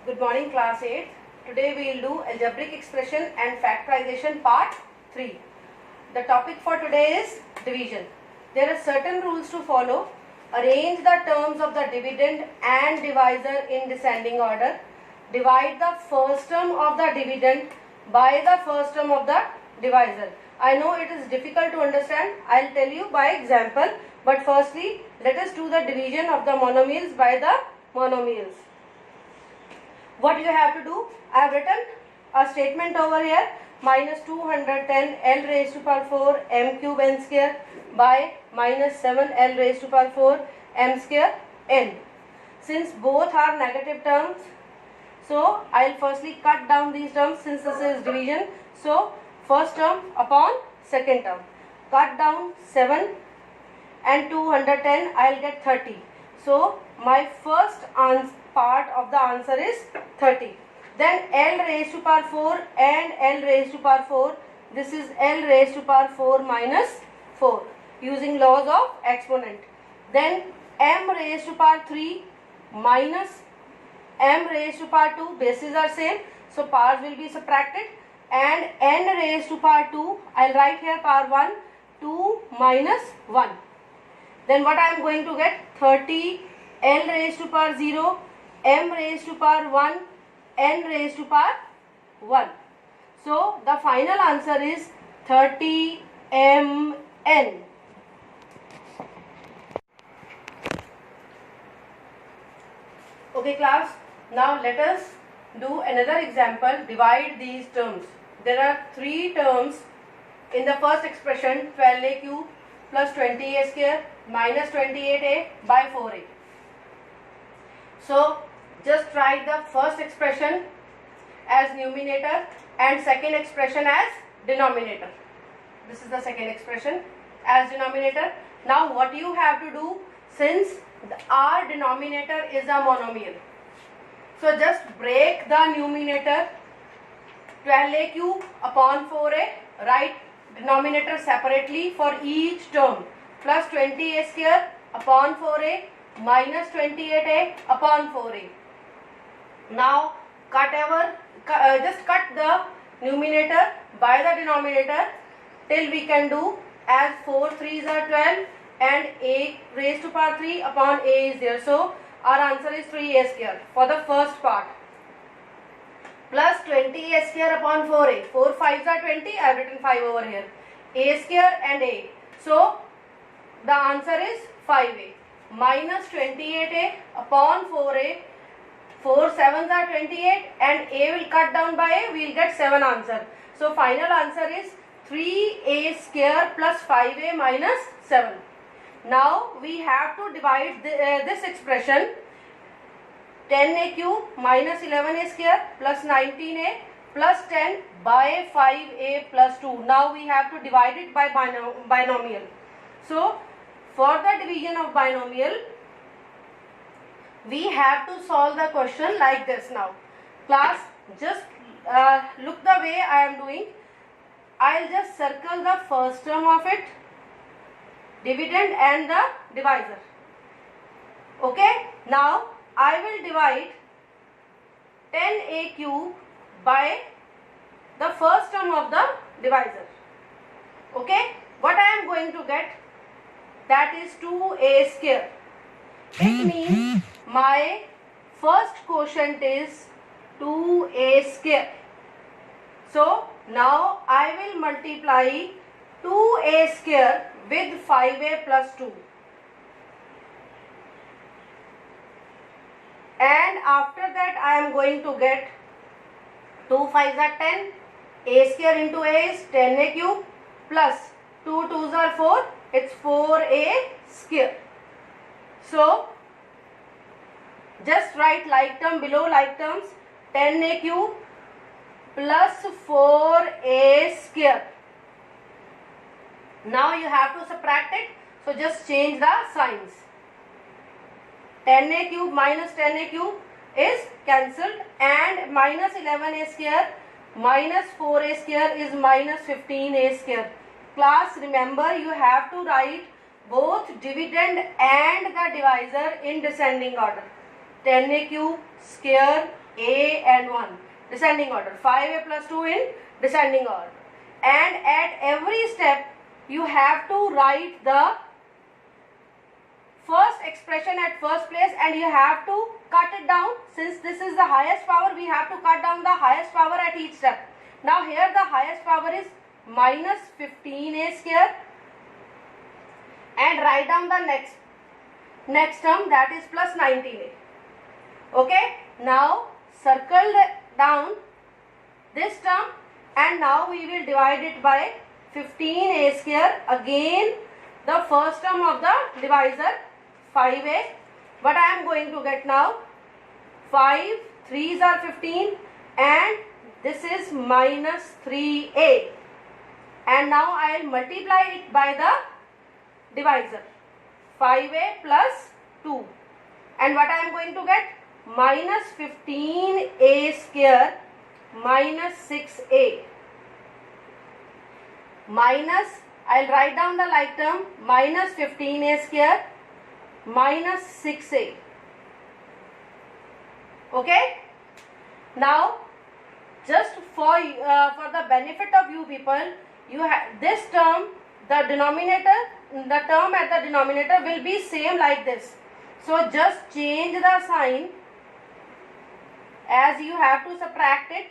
Good morning, class 8. Today we will do algebraic expression and factorization part 3. The topic for today is division. There are certain rules to follow. Arrange the terms of the dividend and divisor in descending order. Divide the first term of the dividend by the first term of the divisor. I know it is difficult to understand. I will tell you by example. But firstly, let us do the division of the monomials by the monomials. What you have to do, I have written a statement over here, minus 210 L raised to power 4 m cube n square by minus 7 L raised to power 4 m square n. Since both are negative terms, so I will firstly cut down these terms since this is division. So first term upon second term, cut down 7 and 210, I will get 30. So my first part of the answer is 30. Then L raised to power 4 and L raised to power 4. This is L raised to power 4 minus 4 using laws of exponent. Then M raised to power 3 minus M raised to power 2. Bases are same, so powers will be subtracted. And N raised to power 2, I will write here power 1, 2 minus 1. Then what I am going to get? 30 L raised to power 0, M raised to power 1, N raised to power 1. So the final answer is 30 mn. Okay class, now let us do another example. Divide these terms. There are three terms in the first expression, 12a cube plus 20a square minus 28a by 4a. So just write the first expression as numerator and second expression as denominator. This is the second expression as denominator. Now what you have to do, since our denominator is a monomial, so just break the numerator 12a cube upon 4a, write denominator separately for each term, plus 20a square upon 4a minus 28a upon 4a. Now just cut the numerator by the denominator till we can do as 4 3s are 12 and a raised to power 3 upon a is there. So our answer is 3a square for the first part, plus 20a square upon 4a. 4 5s are 20, I have written 5 over here. A square and a. So the answer is 5a minus 28a upon 4a. 4 7s are 28 and a will cut down by a, we will get 7 answer. So final answer is 3a square plus 5a minus 7. Now we have to divide this expression 10a cube minus 11a square plus 19a plus 10 by 5a plus 2. Now we have to divide it by binomial. So for the division of binomial, we have to solve the question like this. Now class, just look the way I am doing. I will just circle the first term of it, dividend and the divisor. Okay, now I will divide 10a cube by the first term of the divisor. Okay, what I am going to get, that is 2a square. It means my first quotient is 2a square. So now I will multiply 2a square with 5a plus 2. And after that I am going to get 2 5s are 10, a square into a is 10a cube plus 2 2s are 4, it's 4a square. So just write like term below like terms, 10a cube plus 4a square. Now you have to subtract it, so just change the signs. 10a cube minus 10a cube is cancelled and minus 11a square minus 4a square is minus 15a square. Class, remember you have to write both dividend and the divisor in descending order. 10a cube square A and 1, descending order. 5A plus 2 in descending order. And at every step, you have to write the first expression at first place and you have to cut it down. Since this is the highest power, we have to cut down the highest power at each step. Now here the highest power is minus 15A square, and write down the next term, that is plus 19A. Okay, now circle down this term and now we will divide it by 15A square. Again the first term of the divisor 5A. What I am going to get now, 5 3s are 15 and this is minus 3A, and now I will multiply it by the divisor 5A plus 2, and what I am going to get, minus 15A square minus 6A, minus, I will write down the like term, minus 15A square minus 6A. Okay, now just for the benefit of you people, you have this term, the term at the denominator will be same like this. So just change the sign as you have to subtract it.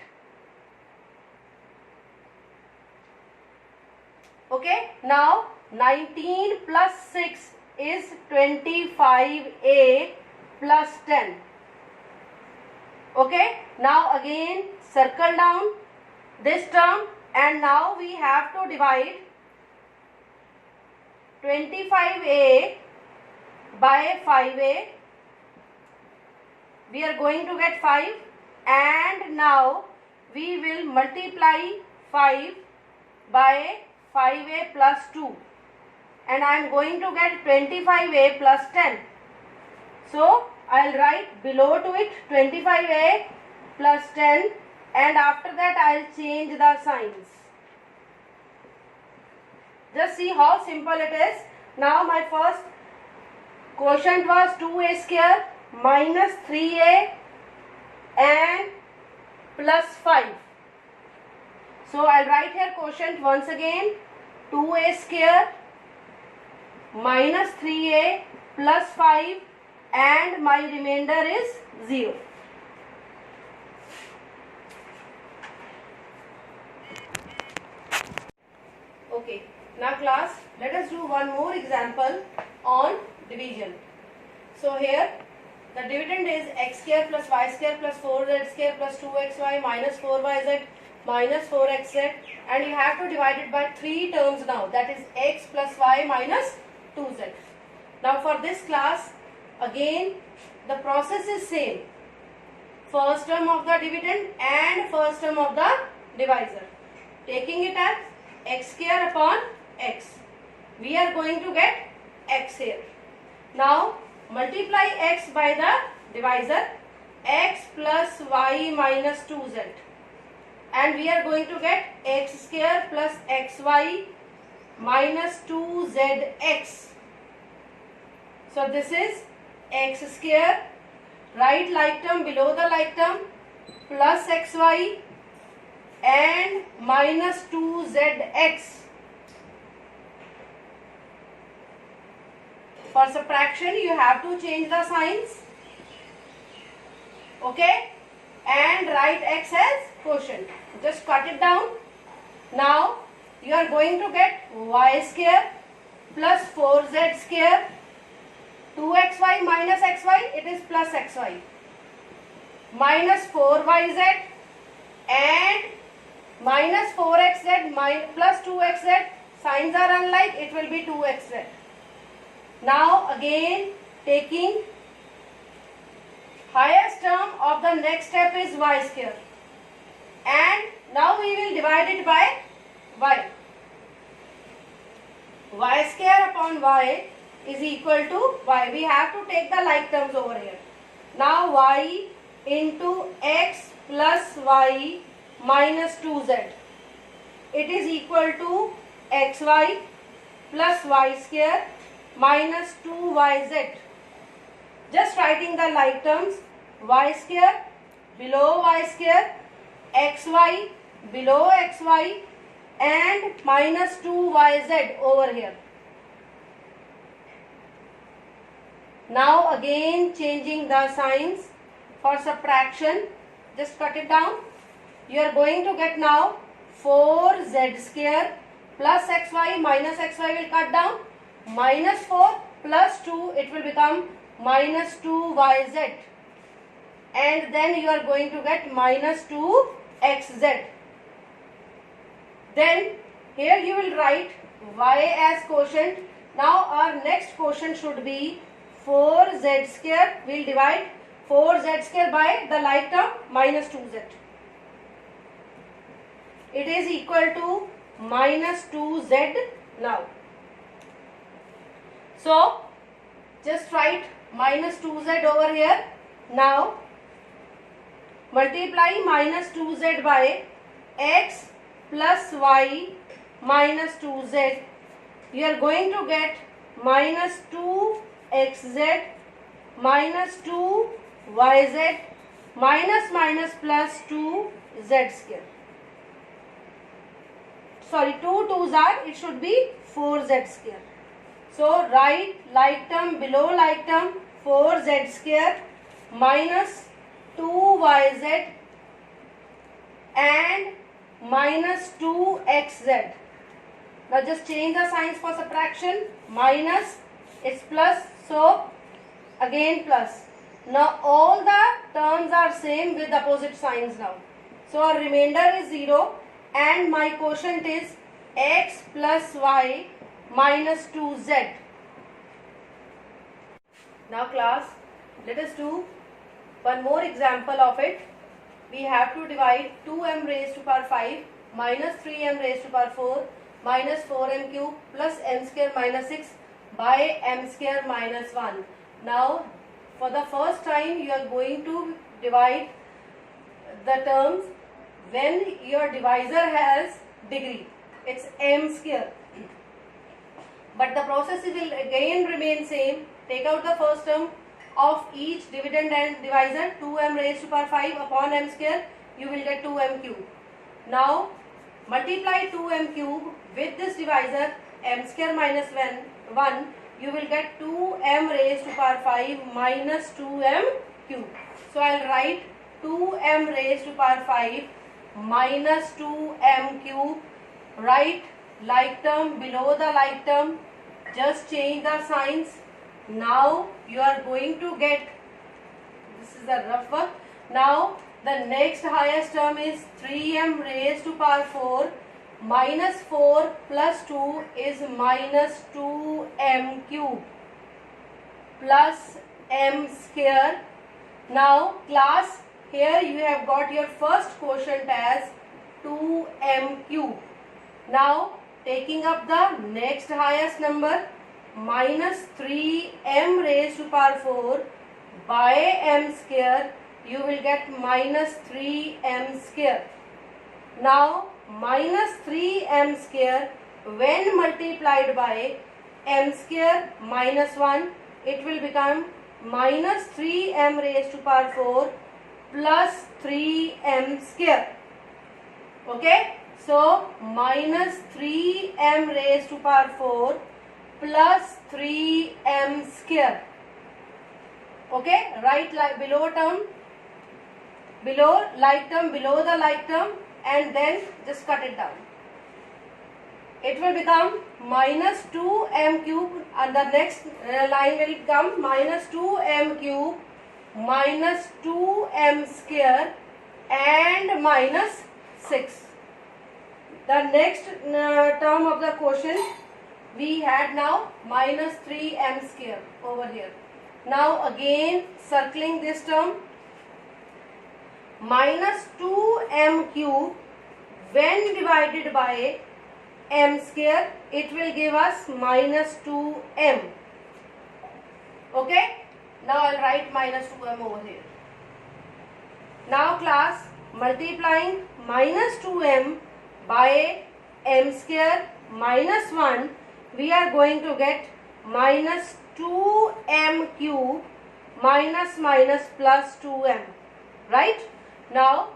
Okay, now 19 plus 6 is 25A plus 10. Okay, now again circle down this term and now we have to divide 25A by 5A. We are going to get 5, and now we will multiply 5 by 5A plus 2, and I am going to get 25A plus 10. So I will write below to it 25A plus 10, and after that I will change the signs. Just see how simple it is. Now my first quotient was 2A square minus 3A and plus 5. So I will write here quotient once again, 2A square minus 3A plus 5, and my remainder is 0. Okay, now class, let us do one more example on division. So here the dividend is x square plus y square plus 4z square plus 2xy minus 4yz minus 4xz, and you have to divide it by 3 terms now, that is x plus y minus 2z. Now for this class, again the process is same. First term of the dividend and first term of the divisor. Taking it as x square upon x, we are going to get x here. Now multiply x by the divisor, x plus y minus 2z, and we are going to get x square plus xy minus 2zx. So this is x square, write like term below the like term, plus xy and minus 2zx. For subtraction you have to change the signs. Okay, and write x as quotient. Just cut it down. Now you are going to get y square plus 4z square, 2xy minus xy, it is plus xy, minus 4yz and minus 4xz plus 2xz, signs are unlike, it will be 2xz. Now again taking highest term of the next step is y square, and now we will divide it by y. Y square upon y is equal to y. We have to take the like terms over here. Now y into x plus y minus 2z, it is equal to xy plus y square minus 2yz. Just writing the like terms, y square below y square, xy below xy, and minus 2yz over here. Now again changing the signs for subtraction, just cut it down. You are going to get now 4z square plus xy minus xy will cut down, minus 4 plus 2, it will become minus 2yz, and then you are going to get minus 2xz. Then here you will write y as quotient. Now our next quotient should be 4z square. We will divide 4z square by the like term minus 2z. It is equal to minus 2z now. So just write minus 2z over here. Now multiply minus 2z by x plus y minus 2z. You are going to get minus 2xz minus 2yz minus minus plus 2z square. Sorry, 2 2s are, it should be 4z square. So write like term below like term 4z square minus 2yz and minus 2xz. Now just change the signs for subtraction. Minus, it's plus, so again plus. Now all the terms are same with opposite signs now. So our remainder is 0 and my quotient is x plus y minus 2z. Now class, let us do one more example of it. We have to divide 2m raised to power 5 minus 3m raised to power 4 minus 4m cube plus m square minus 6 by m square minus 1. Now for the first time you are going to divide the terms when your divisor has degree. It's m square. But the process will again remain same. Take out the first term of each dividend and divisor, 2m raised to power 5 upon m square, you will get 2m cube. Now multiply 2m cube with this divisor m square minus 1, you will get 2m raised to power 5 minus 2m cube. So I will write 2m raised to power 5 minus 2m cube. Write like term below the like term, just change the signs. Now you are going to get, this is the rough work. Now the next highest term is 3m raised to power 4 minus 4 plus 2 is minus 2m cube plus m square. Now class, here you have got your first quotient as 2m cube. Now taking up the next highest number, minus 3m raised to power 4 by m square, you will get minus 3m square. Now minus 3m square when multiplied by m square minus 1, it will become minus 3m raised to power 4 plus 3m square. Okay, so minus 3m raised to power 4 plus 3m square. Okay, write like below term, below like term, below the like term, and then just cut it down. It will become minus 2m cube, and the next line will come minus 2m cube minus 2m square and minus 6. The next term of the quotient we had now minus 3m square over here. Now again circling this term, minus 2m cube when divided by m square, it will give us minus 2m. Okay, now I will write minus 2m over here. Now class, multiplying minus 2m by m square minus 1, we are going to get minus 2m cube minus minus plus 2m, right? Now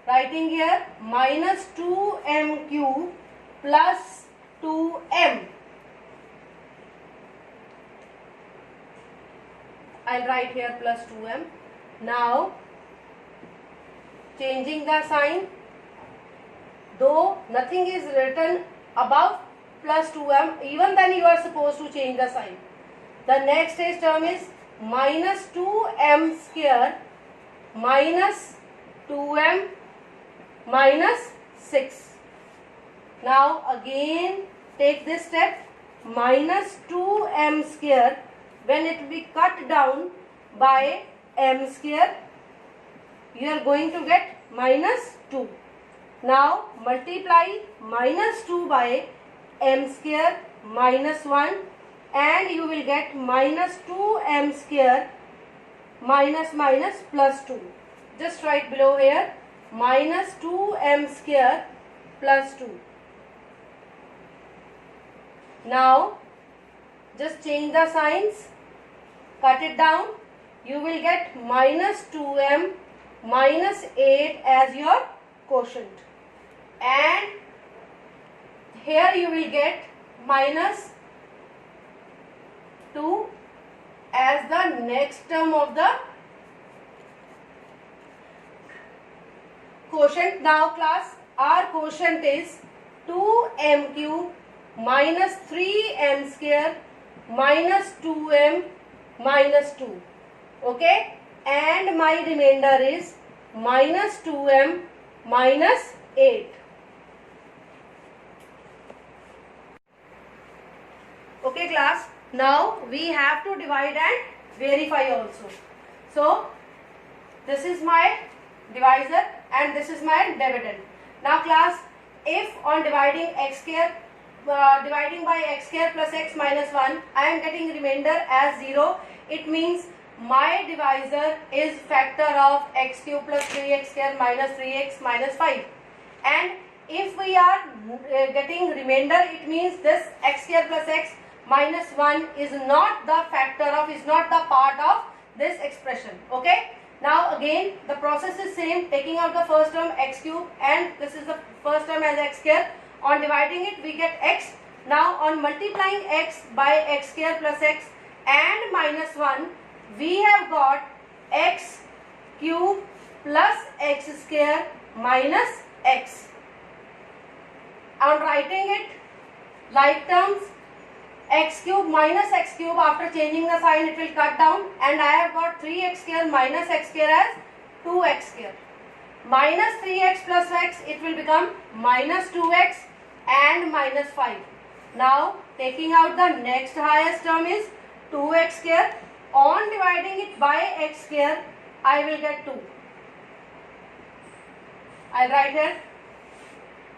writing here minus 2m cube plus 2m. I'll write here plus 2m. Now changing the sign, though nothing is written above plus 2m, even then you are supposed to change the sign. The next stage term is minus 2m square minus 2m minus 6. Now again take this step, minus 2m square, when it will be cut down by m square, you are going to get minus 2. Now multiply minus 2 by m square minus 1 and you will get minus 2m square minus minus plus 2. Just write below here minus 2m square plus 2. Now just change the signs, cut it down, you will get minus 2m minus 8 as your quotient, and here you will get minus 2 as the next term of the quotient. Now class, our quotient is 2m cube minus 3m square minus 2m minus 2. Okay, and my remainder is minus 2m minus 8. Okay class, now we have to divide and verify also. So this is my divisor and this is my dividend. Now class, if on dividing x square, dividing by x square plus x minus 1, I am getting remainder as 0, it means my divisor is factor of x cube plus 3x square minus 3x minus 5. And if we are getting remainder, it means this x square plus x minus 1 is not the factor of, is not the part of this expression. Okay. Now again the process is same, taking out the first term x cube and this is the first term as x square. On dividing it we get x. Now on multiplying x by x square plus x and minus 1, we have got x cube plus x square minus x. On writing it like terms, x cube minus x cube, after changing the sign it will cut down, and I have got 3x square minus x square as 2x square. Minus 3x plus x, it will become minus 2x and minus 5. Now taking out the next highest term is 2x square. On dividing it by x square, I will get 2. I will write here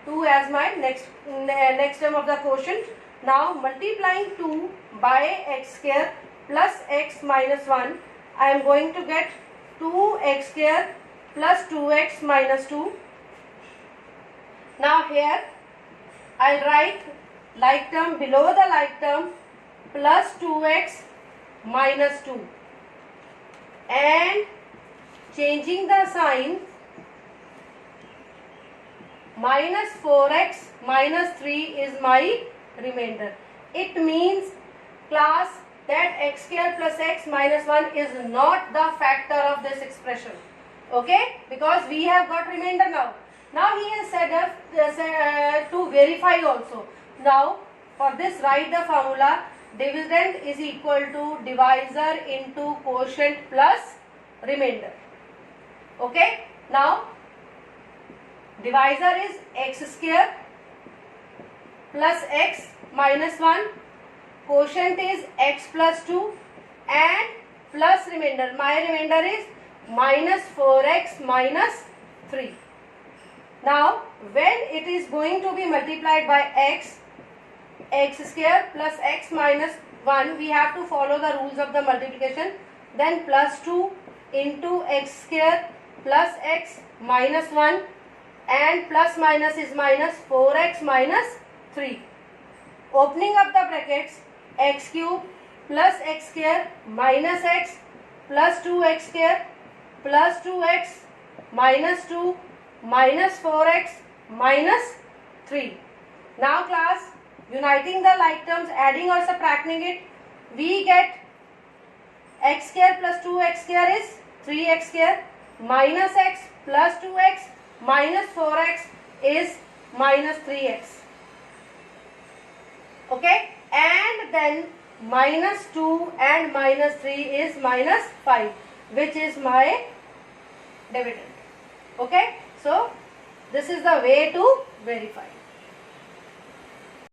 2 as my next term of the quotient. Now multiplying 2 by x square plus x minus 1, I am going to get 2x square plus 2x minus 2. Now here I will write like term below the like term plus 2x minus 2, and changing the sign minus 4x minus 3 is my remainder. It means class that x square plus x minus 1 is not the factor of this expression. Okay, because we have got remainder now. Now he has said to verify also. Now for this write the formula, dividend is equal to divisor into quotient plus remainder. Okay, now divisor is x square plus x minus 1, quotient is x plus 2 and plus remainder. My remainder is minus 4x minus 3. Now when it is going to be multiplied by x square plus x minus 1, we have to follow the rules of the multiplication. Then plus 2 into x square plus x minus 1, and plus minus is minus 4x minus 3. Opening up the brackets, x cube plus x square minus x plus 2x square plus 2x minus 2 minus 4x minus 3. Now class, uniting the like terms, adding or subtracting it, we get x square plus 2x square is 3x square minus x plus 2x minus 4x is minus 3x. Okay, and then minus 2 and minus 3 is minus 5, which is my dividend. Okay, so this is the way to verify.